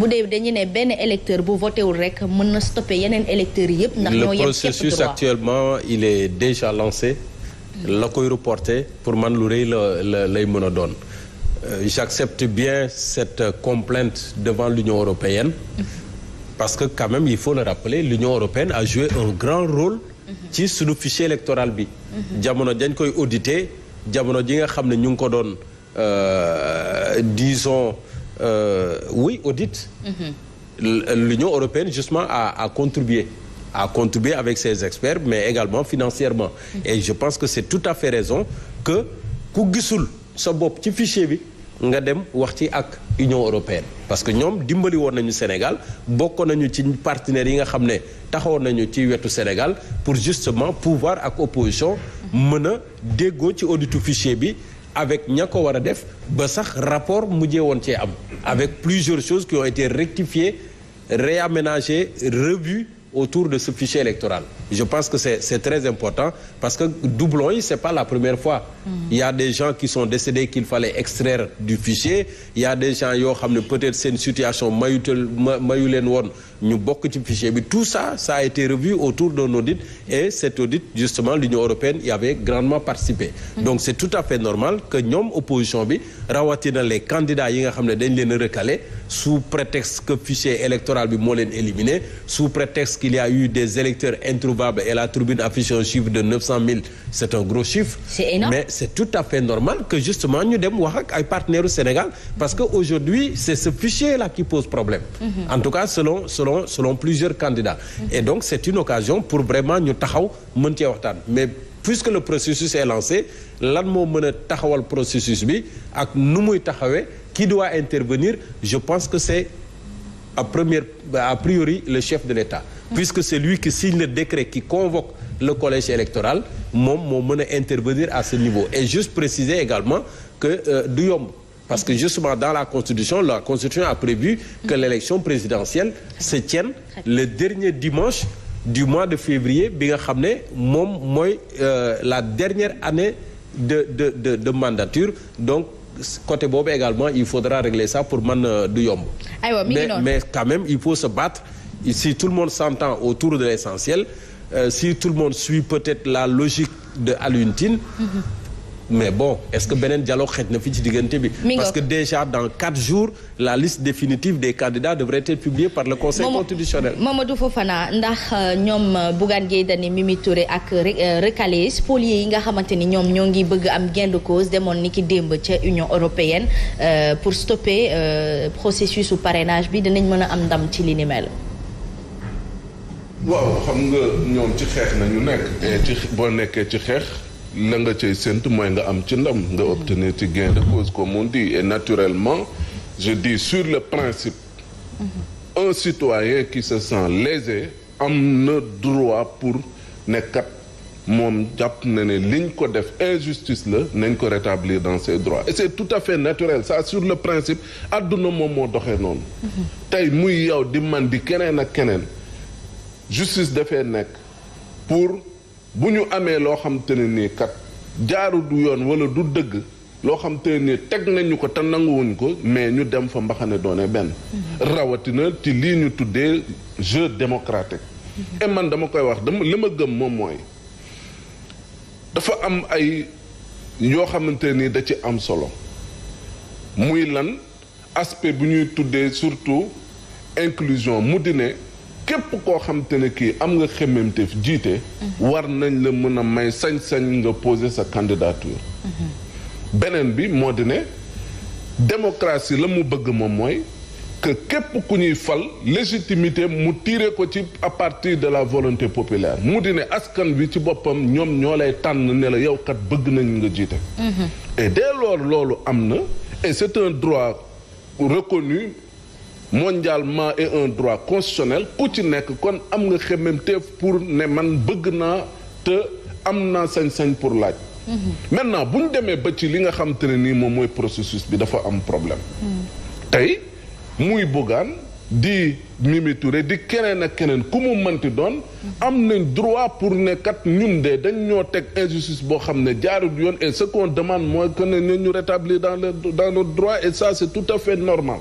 bu dee dañu ne benn électeur bu voté wul rek mën na stopper yeneen électeurs yëpp. ndax ñoo yem le processus actuellement il est déjà lancé. la koy reporter pour man lu rëy la lay mën a doon. J'accepte bien cette complainte devant l'Union européenne. Parce que quand même il faut le rappeler l'Union européenne a joué un grand rôle. ci suñu fichier électoral bi. jamono dañ koy auditer jamono ji nga xam ne ñu ngi ko doon disons oui audit. L'Union européenne justement a contribué avec ses experts mais également financièrement. Et je pense que c'est tout à fait raison que ku gisul sa bopp ci fichier bi nga dem wax ci ak Union européenne parce que ñoom dimbali woon nañu Sénégal bokkoon nañu ci partenaires yi nga xam ne taxawoon nañu ci wetu Sénégal pour justement pouvoir ak opposition mën a déggoo ci auditu fichier bi avec ña ko war a def ba sax rapport mujjee woon cee am avec plusieurs choses qui ont été rectifiées réaménagées revues autour de ce fichier électoral. Je pense que c'est très important parce que doublon yi c'est pas la première fois. Il y a des gens qui sont décédés qu'il fallait extraire du fichier. Il y a des gens yoo xam ne peut-être seen situation mayu leen woon ñu bokk ci fichier bi. Tout ça a été revu autour d'un audit et cet audit justement l'Union européenne y avait grandement participé. Donc c'est tout à fait normal que ñoom opposition bi rawatina les candidats yi nga xam ne dañ leen a recalé sous prétexte que fichier électoral bi moo leen éliminé sous prétexte qu'il y a eu des électeurs introuvables et la tribune affiche un chiffre de 900 000 c'est un gros chiffre. C'est énorme. Mais c'est tout à fait normal que justement ñu dem wax ak ay partenaires au Sénégal parce que aujourd'hui c'est ce fichier là qui pose problème. En tout cas selon plusieurs candidats. Et donc c'est une occasion pour vraiment ñu taxaw mën cee waxtaan mais puisque le processus est lancé lan moo mën a taxawal processus bi ak nu muy taxawee qui doit intervenir je pense que c'est a priori le chef de l'État. Puisque c'est lui qui signe le décret qui convoque le collège électoral moom moo mën a intervenir à ce niveau et juste préciser également que du yomb parce que justement dans la constitution a prévu que l'élection présidentielle se tienne le dernier dimanche du mois de février bi nga xam ne moom mooy la dernière année de mandature donc côté boobu également il faudra régler ça pour man du yomb mais quand même il faut se battre. Si tout le monde s'entend autour de l'essentiel, si tout le monde suit peut-être la logique de Alioune Tine, mais bon, est-ce que beneen dialogue xëj na fi ci diggante bi? Parce que déjà dans 4 jours, la liste définitive des candidats devrait être publiée par le Conseil constitutionnel. Mamadou Fofana ndax ñoom Bougane Gueye Dany Mimi Touré ak recalés spoliés yi nga xamante ni ñoom ñoo ngi bëgg am gain de cause demoon ni ki démb ca Union européenne pour stopper processus su parrainage bi dinañ mën a am ndam ci li ni mel. waaw xam nga ñoom ci xeex nañu nekk et ci boo nekkee ci xeex la nga cay séntu mooy nga am ci ndam nga obtenir ci gain de cause comme on dit et naturellement je dis sur le principe un citoyen qui se sent lésé am na droit pour nekkat moom jàpp na ne liñ ko def injustice la nañ ko rétablir dans ses droits et c'est tout à fait naturel ça sur le principe àdduna moom moo doxee noonu tey muy yow di man di keneen ak keneen justice dafay nekk pour bu ñu amee loo xam te ne nii kat jaaru du yoon wala du dëgg loo xam te ne nii teg nañu ko te nanguwuñ ko mais ñu dem fa mbaxane doone benn rawatina ci lii ñu tuddee jeu démocratique et man dama koy wax li ma gëm moom mooy dafa am ay yoo xamante nii da ci am solo muy lan aspect bu ñuy tuddee surtout inclusion mu di ne képp koo xam te ne kii am nga xemmemteef jiite war nañ la mën a may sañ-sañ nga poser sa candidature beneen bi moo di ne démocratie la mu bëgg moom mooy que képp ku ñuy fal légitimité mu tirer ko ci à partir de la volonté populaire mu di ne askan bi ci boppam ñoom ñoo lay tànn ne la yow kat bëgg nañ nga jiite et dès lors loolu am na et c'est un droit reconnu mondialement et un droit constitutionnel ku ci nekk kon am nga xemmemteef pour ne man bëgg naa te am naa sañ-sañ pour laaj maintenant bu ñu demee ba ci li nga xam te ne nii moom mooy processus bi dafa am problème tey muy Bougane di Mimi Touré di keneen ak keneen ku mu mënti doon am nañ droit pour ne kat ñun de dañ ñoo teg injustice boo xam ne jaarul yoon et ce qu'on demande mooy que ne ñu rétablir dans notre droit et ça c'est tout à fait normal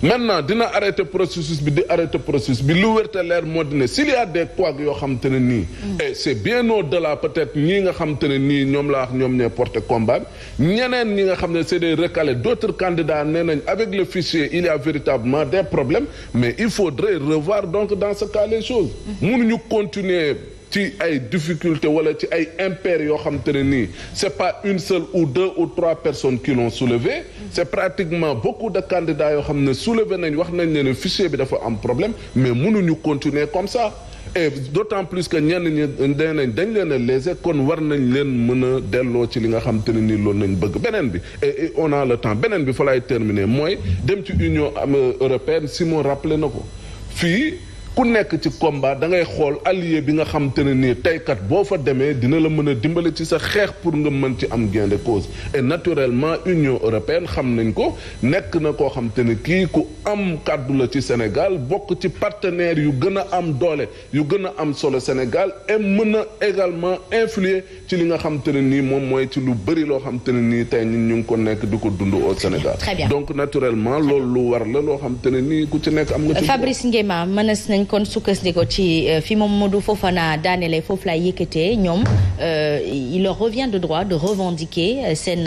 maintenant dina arrêter processus bi di arrêter processus bi lu wérte leer moo di ne s'il y a des couacs yoo xam te ne nii et c'est bien au-delà peut-être ñii nga xam te ne nii ñoom la wax ñoom ñooy porter combat bi ñeneen ñi nga xam ne c'est des recalés d'autres candidats nee nañ avec le fichier il y a véritablement des problèmes mais il faudrait revoir donc dans ce cas les choses mënuñu continuer ci ay difficultés wala ci ay impairs yoo xam te ne nii c'est pas une seule ou deux ou trois personnes qui l'ont soulevé c'est pratiquement beaucoup de candidats yoo xam ne soulevé nañ wax nañ ne fichier bi dafa am problème mais mënuñu continuer comme ça et d'autant plus que ñenn ñi nee nañ dañ leen a léser kon war nañ leen mën a delloo ci li nga xam te ne nii loolu nañ bëgg beneen bi et on a le temps beneen bi fa lay terminer mooy dem ci Union européenne Simon rappelé na ko fii ku nekk ci combat da ngay xool allié bi nga xam te ne nii teykat boo fa demee dina la mën a dimbali ci sa xeex pour nga mën ci am gain de cause et naturellement Union européenne xam nañ ko nekk na koo xam te ne kii ku am kàddu la ci Sénégal bokk ci partenaires yu gën a am doole yu gën a am solo Sénégal et mën a également influer ci li nga xam te ne nii moom mooy ci lu bëri loo xam te ne nii tey ñun ñu ngi ko nekk di ko dund au Sénégal. donc naturellement loolu lu war la loo xam te ne nii ku ci nekk am nga ci. Fabrice Nguema mënees nañ kon sukkandiku ci fi Mamadou Fofana daanele foofu laay yëkkatee ñoom il leur revient de droit de revendiquer seen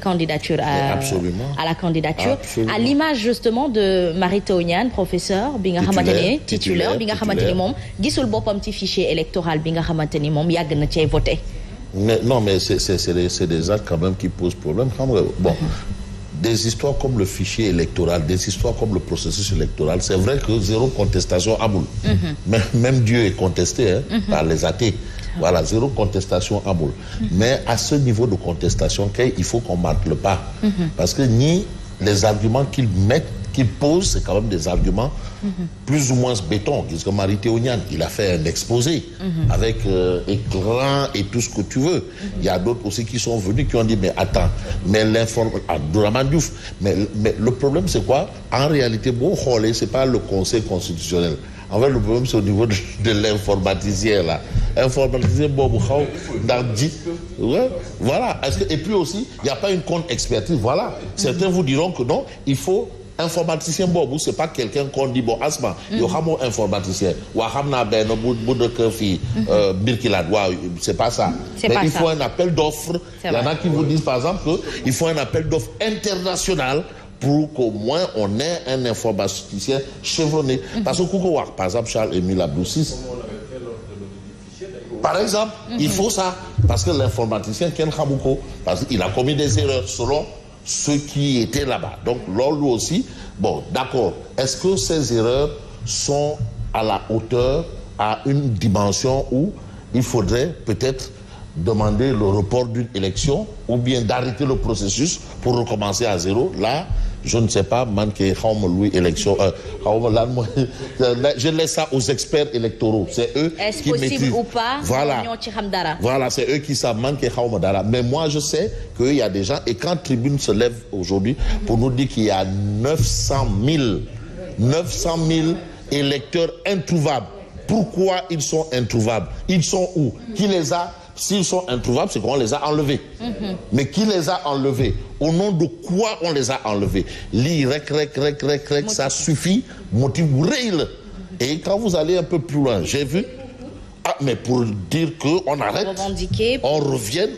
candidature à la candidature. Absolument. À l'image justement de Mary Teuw Niane professeur bi nga xamante ne titulaire bi nga xamante ni moom gisul boppam ci fichier électoral bi nga xamante ni moom yàgg na cee voté. mais non mais c'est des actes quand même qui posent problème xam nga bon. Des histoires comme le fichier électoral, des histoires comme le processus électoral, c'est vrai que zéro contestation amul. Mais même Dieu est contesté par les athées. Voilà, zéro contestation amul. Mais à ce niveau de contestation, il faut qu'on marque le pas. Parce que ni les arguments qu'ils mettent, qu'ils posent, c'est quand même des arguments plus ou moins béton. Parce que Mary Teuw Niane, il a fait un exposé avec écran et tout ce que tu veux. Il y a d'autres aussi qui sont venus qui ont dit mais attends, mais l'information, Abdourahmane Diouf, mais le problème c'est quoi? En réalité, bon, c'est pas le Conseil constitutionnel. En fait, le problème c'est au niveau de l'informaticien là. Informaticien boobu xaw ndax ji voilà. Et puis aussi, il n'y a pas une contre-expertise. Voilà. Certains vous diront que non, il faut informaticien boobu c'est pas quelqu'un qu'on dit bon asma yow xamoo informaticien waa xam naa benn bu dëkk fii Birkilane waaw c'est pas ça mais il faut un appel d'offres. Il y en a qui vous disent par exemple que il faut un appel d'offres international pour qu'au moins on ait un informaticien chevronné parce que ku ko wax par exemple Charles-Émile Abdou Ciss par exemple il faut ça parce que l'informaticien kenn xamu ko parce qu'il a commis des erreurs selon ceux qui étaient là-bas. Donc, loolu aussi, bon, d'accord. Est-ce que ces erreurs sont à la hauteur, à une dimension où il faudrait peut-être demander le report d'une élection ou bien d'arrêter le processus pour recommencer à zéro? Là, je ne sais pas, man ke xawma luy élection je laisse ça aux experts électoraux. C'est eux qui maîtrisent. Est-ce possible ou pas? Voilà. Voilà, c'est eux qui savent man ke xawma dara. Mais moi, je sais qu'il y a des gens, et quand Tribune se lève aujourd'hui pour nous dire qu'il y a 900 000 électeurs introuvables. Pourquoi ils sont introuvables? Ils sont où? Qui les a? S'ils sont introuvables, c'est qu'on les a enlevés. Mais qui les a enlevés? Au nom de quoi on les a enlevés? Lii rek, ça suffit. Motif réel. Et quand vous allez un peu plus loin, j'ai vu. Ah, mais pour dire qu'on arrête, on revienne,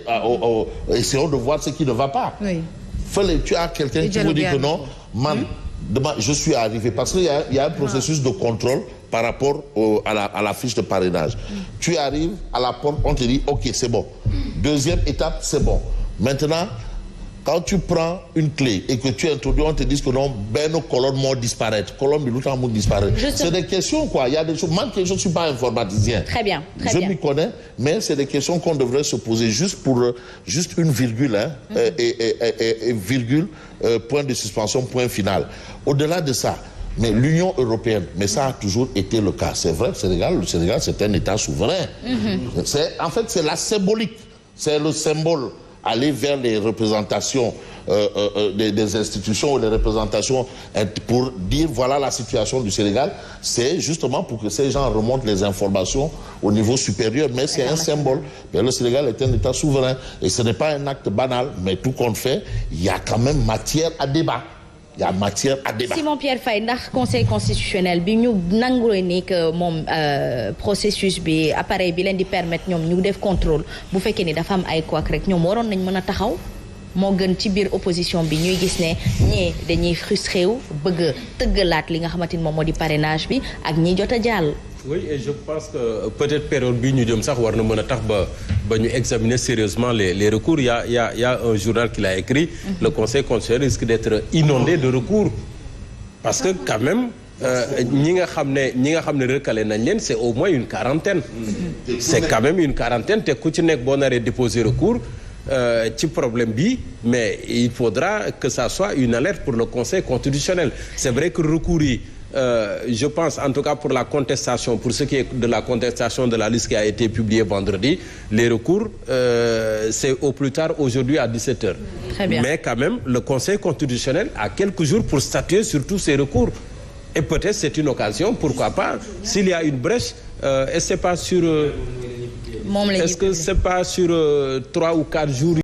essayons de voir ce qui ne va pas. Oui. Tu as quelqu'un qui vous dit que non, man, demain, je suis arrivé. Parce qu'il y a un processus de contrôle par rapport à la fiche de parrainage. Tu arrives à la porte, on te dit, ok, c'est bon. Deuxième étape, c'est bon. Maintenant, quand tu prends une clé et que tu introduis, on te dit que non, ben nos colonnes vont disparaître. Colonnes vont disparaître. C'est des questions, quoi. Il y a des choses. Moi, je ne suis pas informaticien. Très bien. Je m'y connais, mais c'est des questions qu'on devrait se poser juste pour juste une virgule, et virgule, point de suspension, point final. Au-delà de ça, mais l'Union européenne, mais ça a toujours été le cas. C'est vrai, le Sénégal, c'est un État souverain. En fait, c'est la symbolique. C'est le symbole. Aller vers les représentations des institutions ou les représentations pour dire voilà la situation du Sénégal, c'est justement pour que ces gens remontent les informations au niveau supérieur, mais c'est un symbole. Mais le Sénégal est un État souverain et ce n'est pas un acte banal, mais tout compte fait, il y a quand même matière à débat. y a matière à débat. Simon Pierre Faye ndax conseil constitutionnel bi ñu nangu ni que moom processus bi appareil bi leen di permettre ñoom ñu def contrôle bu fekkee ni dafa am ay couac rek ñoom waroon nañ mën a taxaw moo gën ci biir opposition bi ñuy gis ne ñii dañuy frustré wu bëgg a tëggalaat li nga xamante ni moom moo di parrainage bi ak ñi jot a jàll. Oui, et je pense que peut-être période bi ñu jëm sax war na mën a tax ba ñu examiner sérieusement les recours. Il y a un journal qui l'a écrit. Le Conseil constitutionnel risque d'être inondé de recours. Parce que quand même ñi nga xam ne recalé nañ leen c'est au moins une quarantaine. C'est quand même une quarantaine te ku ci nekk boo naree déposer recours ci problème bi mais il faudra que ça soit une alerte pour le Conseil constitutionnel. C'est vrai que recours yi je pense en tout cas pour la contestation, pour ce qui est de la contestation de la liste qui a été publiée vendredi, les recours c'est au plus tard aujourd'hui à 17h. Très bien. Mais quand même le Conseil constitutionnel a quelques jours pour statuer sur tous ces recours. Et peut-être c'est une occasion, pourquoi pas, s'il y a une brèche, est-ce que c'est pas sur 3 ou 4 jours